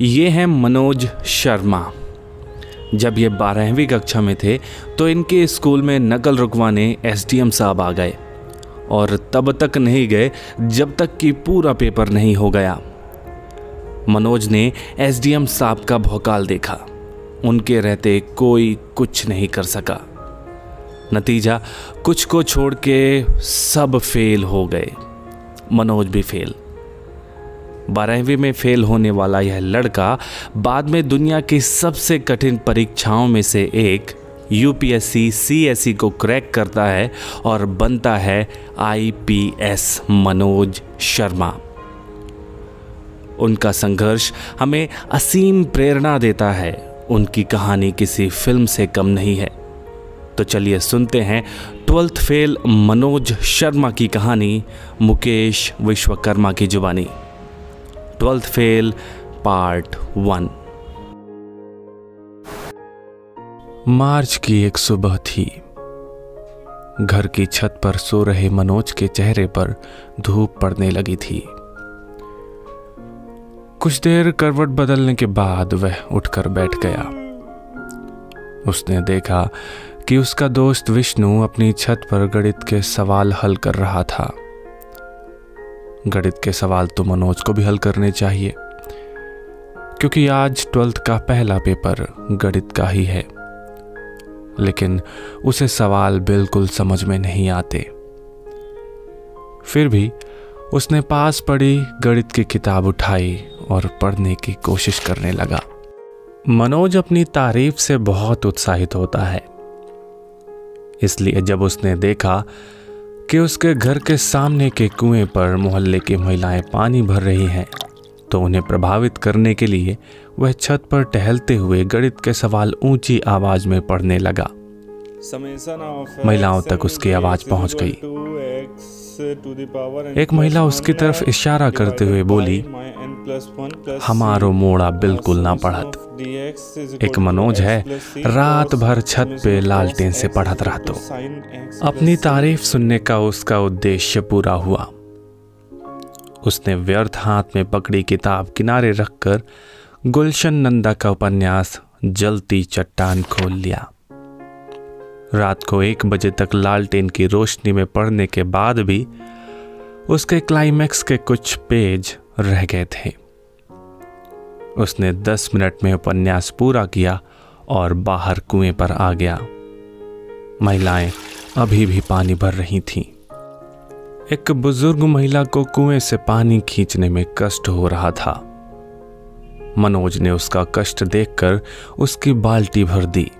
ये हैं मनोज शर्मा। जब ये 12वीं कक्षा में थे तो इनके स्कूल में नकल रुकवाने एसडीएम साहब आ गए और तब तक नहीं गए जब तक कि पूरा पेपर नहीं हो गया। मनोज ने एसडीएम साहब का भौकाल देखा। उनके रहते कोई कुछ नहीं कर सका। नतीजा कुछ को छोड़ के सब फेल हो गए। मनोज भी फेल। 12वीं में फेल होने वाला यह लड़का बाद में दुनिया की सबसे कठिन परीक्षाओं में से एक यूपीएससी सीएसई को क्रैक करता है और बनता है आईपीएस मनोज शर्मा। उनका संघर्ष हमें असीम प्रेरणा देता है। उनकी कहानी किसी फिल्म से कम नहीं है। तो चलिए सुनते हैं 12th फेल मनोज शर्मा की कहानी मुकेश विश्वकर्मा की जुबानी। 12th fail part 1। मार्च की एक सुबह थी। घर की छत पर सो रहे मनोज के चेहरे पर धूप पड़ने लगी थी। कुछ देर करवट बदलने के बाद वह उठकर बैठ गया। उसने देखा कि उसका दोस्त विष्णु अपनी छत पर गणित के सवाल हल कर रहा था। गणित के सवाल तो मनोज को भी हल करने चाहिए, क्योंकि आज 12th का पहला पेपर गणित का ही है। लेकिन उसे सवाल बिल्कुल समझ में नहीं आते। फिर भी उसने पास पड़ी गणित की किताब उठाई और पढ़ने की कोशिश करने लगा। मनोज अपनी तारीफ से बहुत उत्साहित होता है। इसलिए जब उसने देखा कि उसके घर के सामने के कुएं पर मोहल्ले की महिलाएं पानी भर रही हैं, तो उन्हें प्रभावित करने के लिए वह छत पर टहलते हुए गणित के सवाल ऊंची आवाज में पढ़ने लगा। महिलाओं तक उसकी आवाज पहुंच गई। एक महिला उसकी तरफ इशारा करते हुए बोली, हमारो मोड़ा बिल्कुल ना पढ़त। एक मनोज है, रात भर छत पे लालटेन से पढ़त रहतो। अपनी तारीफ सुनने का उसका उद्देश्य पूरा हुआ। उसने व्यर्थ हाथ में पकड़ी किताब किनारे रखकर गुलशन नंदा का उपन्यास जलती चट्टान खोल लिया। रात को 1 बजे तक लालटेन की रोशनी में पढ़ने के बाद भी उसके क्लाइमैक्स के कुछ पेज रह गए थे। उसने 10 मिनट में उपन्यास पूरा किया और बाहर कुएं पर आ गया। महिलाएं अभी भी पानी भर रही थीं। एक बुजुर्ग महिला को कुएं से पानी खींचने में कष्ट हो रहा था। मनोज ने उसका कष्ट देखकर उसकी बाल्टी भर दी।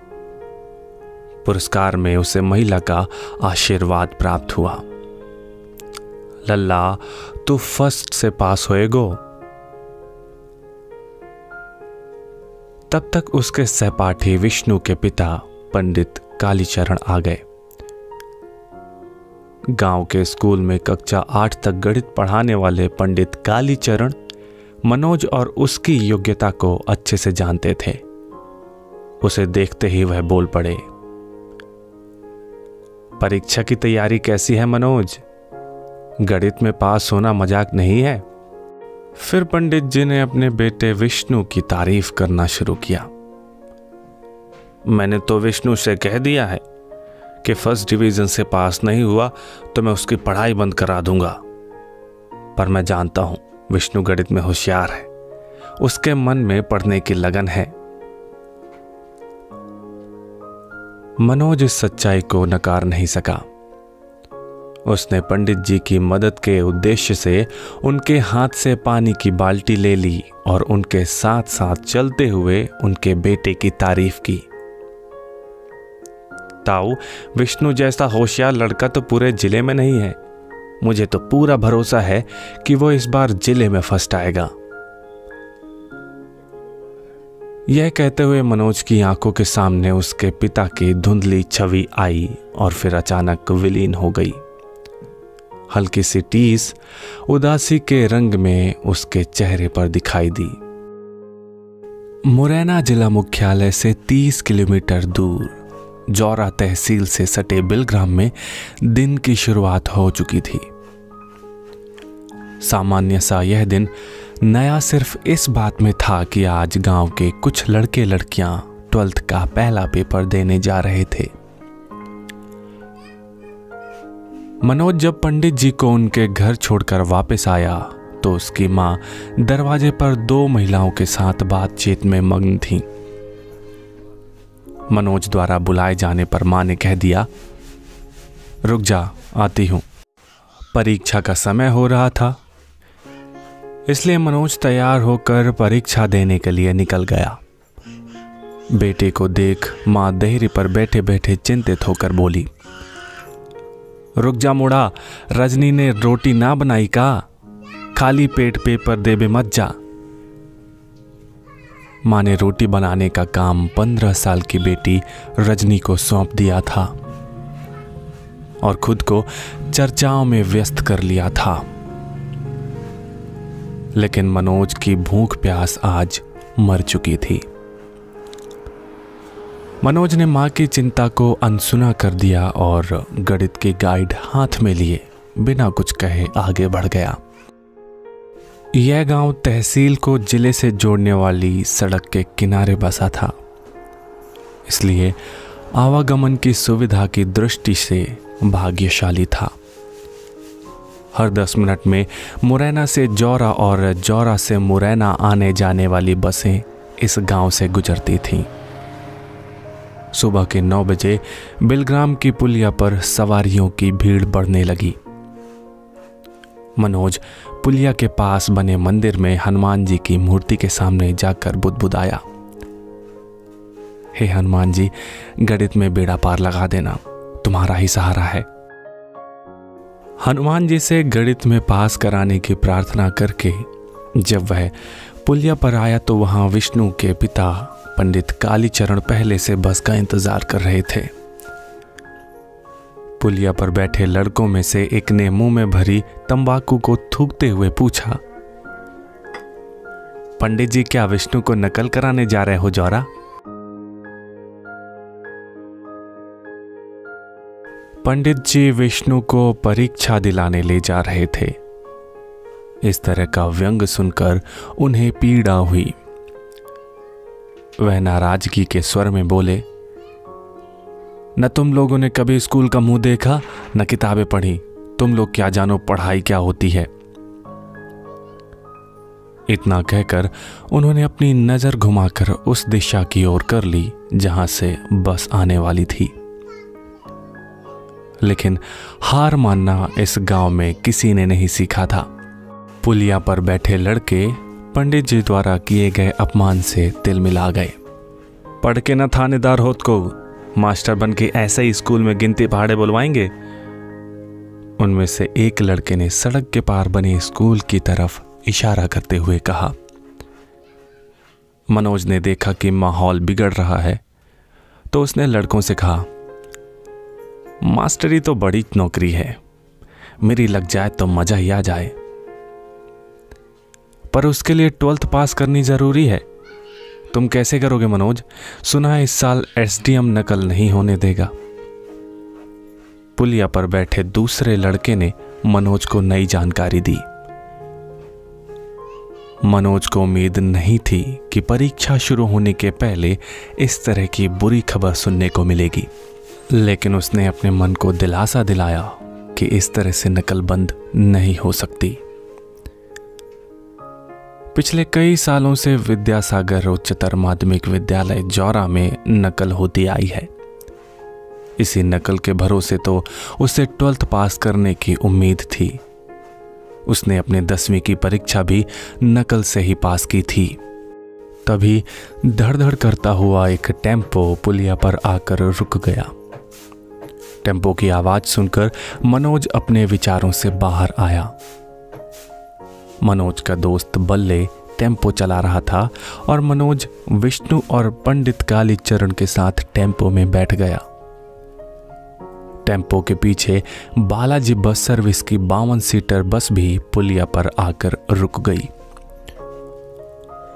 पुरस्कार में उसे महिला का आशीर्वाद प्राप्त हुआ। लल्ला, तू फर्स्ट से पास होएगो। तब तक उसके सहपाठी विष्णु के पिता पंडित कालीचरण आ गए। गांव के स्कूल में कक्षा 8 तक गणित पढ़ाने वाले पंडित कालीचरण मनोज और उसकी योग्यता को अच्छे से जानते थे। उसे देखते ही वह बोल पड़े, परीक्षा की तैयारी कैसी है मनोज? गणित में पास होना मजाक नहीं है। फिर पंडित जी ने अपने बेटे विष्णु की तारीफ करना शुरू किया। मैंने तो विष्णु से कह दिया है कि फर्स्ट डिवीजन से पास नहीं हुआ तो मैं उसकी पढ़ाई बंद करा दूंगा। पर मैं जानता हूं विष्णु गणित में होशियार है। उसके मन में पढ़ने की लगन है। मनोज इस सच्चाई को नकार नहीं सका। उसने पंडित जी की मदद के उद्देश्य से उनके हाथ से पानी की बाल्टी ले ली और उनके साथ साथ चलते हुए उनके बेटे की तारीफ की। ताऊ, विष्णु जैसा होशियार लड़का तो पूरे जिले में नहीं है। मुझे तो पूरा भरोसा है कि वो इस बार जिले में फर्स्ट आएगा। यह कहते हुए मनोज की आंखों के सामने उसके पिता की धुंधली छवि आई और फिर अचानक विलीन हो गई। हल्की सी टीस उदासी के रंग में उसके चेहरे पर दिखाई दी। मुरैना जिला मुख्यालय से 30 किलोमीटर दूर जौरा तहसील से सटे बिलग्राम में दिन की शुरुआत हो चुकी थी। सामान्य सा यह दिन नया सिर्फ इस बात में था कि आज गांव के कुछ लड़के लड़कियां 12th का पहला पेपर देने जा रहे थे। मनोज जब पंडित जी को उनके घर छोड़कर वापस आया तो उसकी मां दरवाजे पर 2 महिलाओं के साथ बातचीत में मग्न थीं। मनोज द्वारा बुलाए जाने पर मां ने कह दिया, रुक जा, आती हूं। परीक्षा का समय हो रहा था, इसलिए मनोज तैयार होकर परीक्षा देने के लिए निकल गया। बेटे को देख मां देहरी पर बैठे बैठे चिंतित होकर बोली, रुक जा मुड़ा, रजनी ने रोटी ना बनाई का? खाली पेट पेपर देबे मत जा। मां ने रोटी बनाने का काम 15 साल की बेटी रजनी को सौंप दिया था और खुद को चर्चाओं में व्यस्त कर लिया था। लेकिन मनोज की भूख प्यास आज मर चुकी थी। मनोज ने मां की चिंता को अनसुना कर दिया और गणित की गाइड हाथ में लिए बिना कुछ कहे आगे बढ़ गया। यह गांव तहसील को जिले से जोड़ने वाली सड़क के किनारे बसा था, इसलिए आवागमन की सुविधा की दृष्टि से भाग्यशाली था। हर 10 मिनट में मुरैना से जौरा और जौरा से मुरैना आने जाने वाली बसें इस गांव से गुजरती थीं। सुबह के 9 बजे बिलग्राम की पुलिया पर सवारियों की भीड़ बढ़ने लगी। मनोज पुलिया के पास बने मंदिर में हनुमान जी की मूर्ति के सामने जाकर बुदबुदाया, हे हनुमान जी, गणित में बेड़ा पार लगा देना, तुम्हारा ही सहारा है। हनुमान जी से गणित में पास कराने की प्रार्थना करके जब वह पुलिया पर आया तो वहां विष्णु के पिता पंडित कालीचरण पहले से बस का इंतजार कर रहे थे। पुलिया पर बैठे लड़कों में से एक ने मुंह में भरी तंबाकू को थूकते हुए पूछा, पंडित जी, क्या विष्णु को नकल कराने जा रहे हो जौरा? पंडित जी विष्णु को परीक्षा दिलाने ले जा रहे थे। इस तरह का व्यंग सुनकर उन्हें पीड़ा हुई। वह नाराजगी के स्वर में बोले, न तुम लोगों ने कभी स्कूल का मुंह देखा, न किताबें पढ़ी, तुम लोग क्या जानो पढ़ाई क्या होती है। इतना कहकर उन्होंने अपनी नजर घुमाकर उस दिशा की ओर कर ली जहां से बस आने वाली थी। लेकिन हार मानना इस गांव में किसी ने नहीं सीखा था। पुलिया पर बैठे लड़के पंडित जी द्वारा किए गए अपमान से तिल मिला गए। पढ़ के न थानेदार होत को मास्टर बन के ऐसे ही स्कूल में गिनती पहाड़े बुलवाएंगे। उनमें से एक लड़के ने सड़क के पार बने स्कूल की तरफ इशारा करते हुए कहा। मनोज ने देखा कि माहौल बिगड़ रहा है तो उसने लड़कों से कहा, मास्टरी तो बड़ी नौकरी है, मेरी लग जाए तो मजा ही आ जाए, पर उसके लिए 12th पास करनी जरूरी है। तुम कैसे करोगे मनोज? सुना है इस साल SDM नकल नहीं होने देगा। पुलिया पर बैठे दूसरे लड़के ने मनोज को नई जानकारी दी। मनोज को उम्मीद नहीं थी कि परीक्षा शुरू होने के पहले इस तरह की बुरी खबर सुनने को मिलेगी, लेकिन उसने अपने मन को दिलासा दिलाया कि इस तरह से नकल बंद नहीं हो सकती। पिछले कई सालों से विद्यासागर उच्चतर माध्यमिक विद्यालय जौरा में नकल होती आई है। इसी नकल के भरोसे तो उसे 12th पास करने की उम्मीद थी। उसने अपने 10वीं की परीक्षा भी नकल से ही पास की थी। तभी धड़ धड़ करता हुआ एक टेम्पो पुलिया पर आकर रुक गया। टेम्पो की आवाज सुनकर मनोज अपने विचारों से बाहर आया। मनोज का दोस्त बल्ले टेम्पो चला रहा था और मनोज विष्णु और पंडित कालीचरण के साथ टेम्पो में बैठ गया। टेम्पो के पीछे बालाजी बस सर्विस की 52 सीटर बस भी पुलिया पर आकर रुक गई।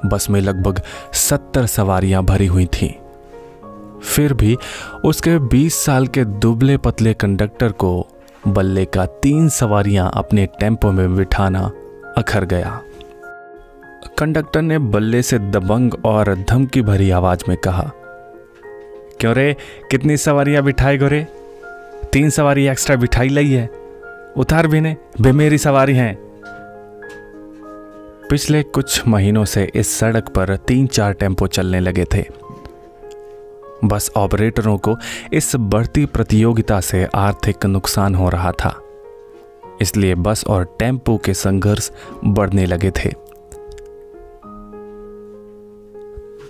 बस में लगभग 70 सवारियां भरी हुई थीं। फिर भी उसके 20 साल के दुबले पतले कंडक्टर को बल्ले का 3 सवारियां अपने टेम्पो में बिठाना अखर गया। कंडक्टर ने बल्ले से दबंग और धमकी भरी आवाज में कहा, क्यों रे, कितनी सवारियां बिठाए गोरे? 3 सवारी एक्स्ट्रा बिठाई लई है, उतार भी ने, बे मेरी सवारी हैं। पिछले कुछ महीनों से इस सड़क पर 3-4 टेम्पो चलने लगे थे। बस ऑपरेटरों को इस बढ़ती प्रतियोगिता से आर्थिक नुकसान हो रहा था, इसलिए बस और टेम्पो के संघर्ष बढ़ने लगे थे।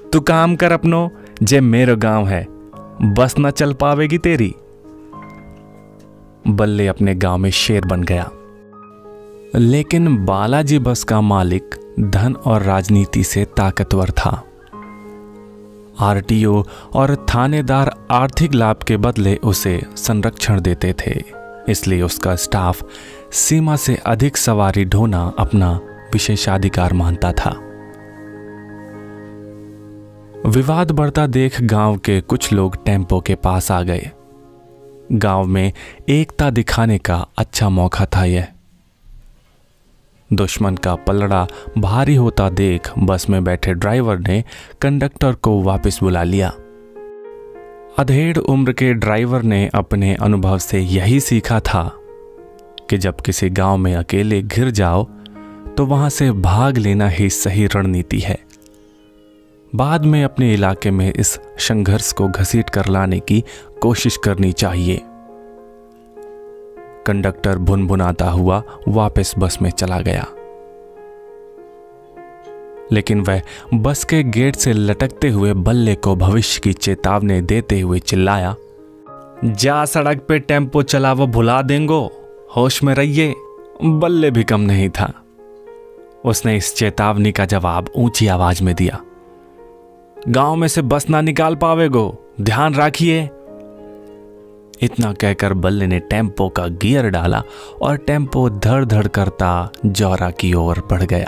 तू काम कर अपनो, जे मेरो गांव है, बस न चल पावेगी तेरी। बल्ले अपने गांव में शेर बन गया। लेकिन बालाजी बस का मालिक धन और राजनीति से ताकतवर था। आरटीओ और थानेदार आर्थिक लाभ के बदले उसे संरक्षण देते थे, इसलिए उसका स्टाफ सीमा से अधिक सवारी ढोना अपना विशेषाधिकार मानता था। विवाद बढ़ता देख गांव के कुछ लोग टेम्पो के पास आ गए। गांव में एकता दिखाने का अच्छा मौका था यह। दुश्मन का पलड़ा भारी होता देख बस में बैठे ड्राइवर ने कंडक्टर को वापस बुला लिया। अधेड़ उम्र के ड्राइवर ने अपने अनुभव से यही सीखा था कि जब किसी गांव में अकेले घिर जाओ तो वहां से भाग लेना ही सही रणनीति है। बाद में अपने इलाके में इस संघर्ष को घसीट कर लाने की कोशिश करनी चाहिए। कंडक्टर भुनभुनाता हुआ वापस बस में चला गया, लेकिन वह बस के गेट से लटकते हुए बल्ले को भविष्य की चेतावनी देते हुए चिल्लाया, जा सड़क पे टेम्पो चलावो भुला देंगो, होश में रहिए। बल्ले भी कम नहीं था। उसने इस चेतावनी का जवाब ऊंची आवाज में दिया, गांव में से बस ना निकाल पावेगो, ध्यान रखिए। इतना कहकर बल्ले ने टेम्पो का गियर डाला और टेम्पो धड़ धड़ करता जौरा की ओर बढ़ गया।